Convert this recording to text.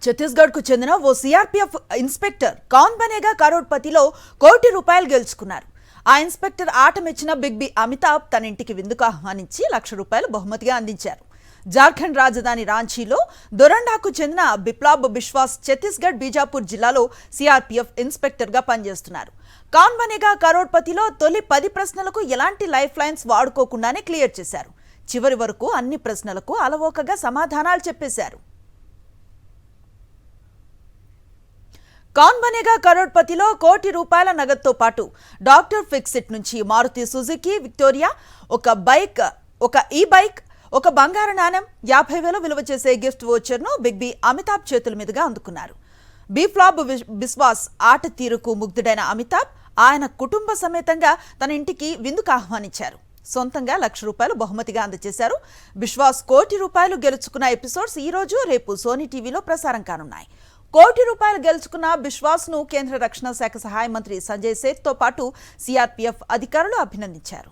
ఛత్తీస్గఢ్ కు చెందిన ఓ CRPF inspector కౌన్ బనేగా కరోడ్పతిలో ₹1,00,00,000 గెలుచుకున్నారు. ఆ ఇన్స్పెక్టర్ ఆట మెచ్చిన బిగ్ బి అమితాబ్ తన ఇంటికి విందుకు ఆహ్వానించి ₹1,00,000 బహుమతిగా అందించారు. జార్ఖండ్ రాజధాని రాంచీలో దొరండాకు చెందిన బిప్లాబ్ బిశ్వాస్ ఛత్తీస్గఢ్ బీజాపూర్ జిల్లాలో సిఆర్పీఎఫ్ ఇన్స్పెక్టర్ గా పనిచేస్తున్నారు. కౌన్ బనేగా కరోడ్పతిలో తొలి 10 ప్రశ్నలకు ఎలాంటి లైఫ్ లైన్స్ వాడుకోకుండానే క్లియర్ చేశారు. చివరి వరకు అన్ని ప్రశ్నలకు అలవోకగా సమాధానాలు చెప్పేశారు. కౌన్ బనేగా కరోడ్పతిలో ₹1,00,00,000 నగదుతో పాటు డాక్టర్ ఫిక్సిట్ నుంచి మారుతి సుజుకి విక్టోరియా, ఒక ఈ బైక్, ఒక బంగారు నాణెం, 50,000 విలువ చేసే గిఫ్ట్ వోచర్ను బిగ్ బి అమితాబ్ చేతుల మీదుగా అందుకున్నారు. బిప్లాబ్ బిశ్వాస్ ఆట తీరుకు ముగ్ధుడైన అమితాబ్ ఆయన కుటుంబ సమేతంగా తన ఇంటికి విందుకు ఆహ్వానించారు. సొంతంగా ₹1,00,000 బహుమతిగా అందజేశారు. బిశ్వాస్ ₹1,00,00,000 గెలుచుకున్న ఎపిసోడ్స్ ఈ రోజు రేపు సోనీ టీవీలో ప్రసారం కానున్నాయి. ₹1,00,00,000 గెలుచుకున్న బిశ్వాస్ ను కేంద్ర రక్షణ శాఖ సహాయ మంత్రి సంజయ్ సేథ్ తో పాటు సిఆర్పీఎఫ్ అధికారులు అభినందించారు.